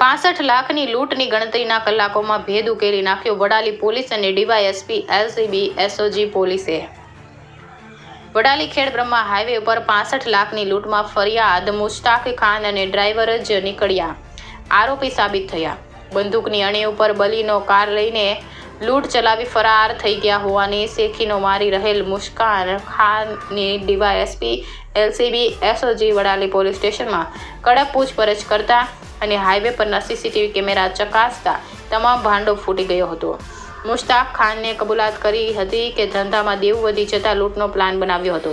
65 લાખની લૂંટની ગણતરીના કલાકોમાં ભેદ ઉકેલી નાખ્યો વડાલી પોલીસ અને ડીવાયએસપી એલસીબી એસઓજી પોલીસે। વડાલી ખેડબ્રહ્મા હાઈવે ઉપર 65 લાખની લૂંટમાં ફરિયાદ મુશ્તાક ખાન અને ડ્રાઈવર જ નીકળ્યા આરોપી સાબિત થયા। બંદૂકની અણી ઉપર બલીનો કાર લઈને લૂંટ ચલાવી ફરાર થઈ ગયા હોવાની શેખીનો મારી રહેલ મુશ્તાક ખાનની DYSP LCB SOG Vadali police સ્ટેશનમાં કડક પૂછપરછ કરતા અને હાઈવે પરના સીસીટીવી કેમેરા ચકાસતા તમામ ભાંડો ફૂટી ગયો હતો। મુશ્તાક ખાનને કબૂલાત કરી હતી કે ધંધામાં દેવું વધી જતા લૂંટનો પ્લાન બનાવ્યો હતો।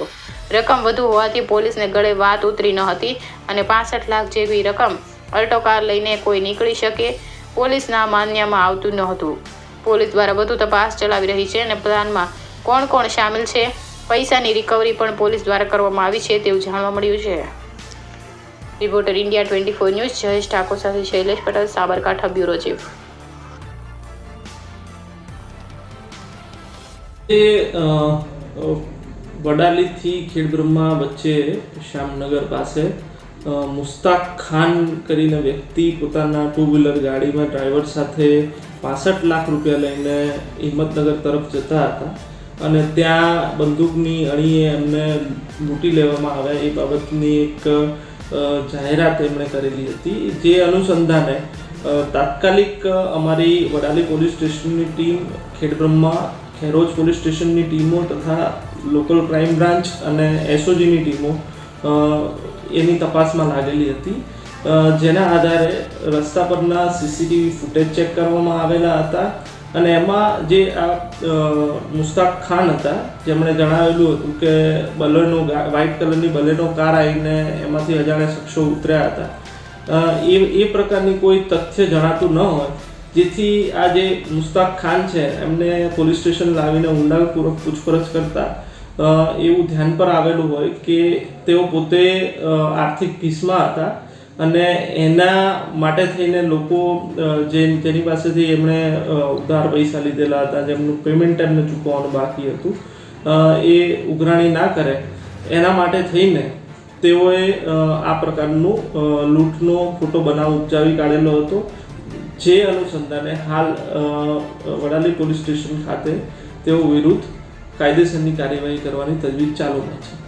રકમ વધુ હોવાથી પોલીસને ગળે વાત ઉતરી ન હતી અને 65 લાખ જેવી રકમ અલ્ટો કાર લઈને કોઈ નીકળી શકે પોલીસના માન્યમાં આવતું ન હતું। પોલીસ દ્વારા વધુ તપાસ ચલાવી રહી છે અને પ્લાનમાં કોણ કોણ સામેલ છે પૈસાની રિકવરી પણ પોલીસ દ્વારા કરવામાં આવી છે તેવું જાણવા મળ્યું છે। Reporter India 24 news Jayesh Thakor સાથે શૈલેષ પટેલ, સાબરકાંઠા બ્યુરો ચીફ। વડાલીથી ખેડબ્રહ્મા વચ્ચે શ્યામનગર પાસે મુશ્તાક ખાન કરીને વ્યક્તિ પોતાના 2 વ્હીલર ગાડીમાં ડ્રાઈવર સાથે 65 લાખ રૂપિયા લઈને હિંમતનગર તરફ જતા હતા અને ત્યાં બંદૂકની અણીએ એમને લૂંટી લેવામાં આવ્યા એ બાબતની એક જાહેરાત એમણે કરેલી હતી। જે અનુસંધાને તાત્કાલિક અમારી વડાલી પોલીસ સ્ટેશનની ટીમ, ખેડબ્રહ્મા ખેરોજ પોલીસ સ્ટેશનની ટીમો તથા લોકલ ક્રાઇમ બ્રાન્ચ અને એસઓજીની ટીમો એની તપાસમાં લાગેલી હતી। જેના આધારે રસ્તા પરના સીસીટીવી ફૂટેજ ચેક કરવામાં આવેલા હતા અને એમાં જે આ મુશ્તાક ખાન હતા જેમણે જણાવેલું હતું કે બલેનો વ્હાઇટ કલરની બલેનો કાર આવીને એમાંથી અજાણ્યા શખ્સો ઉતર્યા હતા એ પ્રકારની કોઈ તથ્ય જણાતું ન હોય જેથી આ જે મુશ્તાક ખાન છે એમને પોલીસ સ્ટેશન લાવીને ઊંડાણપૂર્વક પૂછપરછ કરતા એવું ધ્યાન પર આવેલું હોય કે તેઓ પોતે આર્થિક ભીસમાં હતા અને એના માટે થઈને લોકો જેની પાસેથી એમણે ઉધાર પૈસા લીધેલા હતા, જેમનું પેમેન્ટ એમને ચૂકવવાનું બાકી હતું, એ ઉઘરાણી ના કરે એના માટે થઈને તેઓએ આ પ્રકારનું લૂંટનો ખોટો બનાવ ઉપજાવી કાઢેલો હતો। જે અનુસંધાને હાલ વડાલી પોલીસ સ્ટેશન ખાતે તેઓ વિરુદ્ધ કાયદેસરની કાર્યવાહી કરવાની તજવીજ ચાલુમાં છે।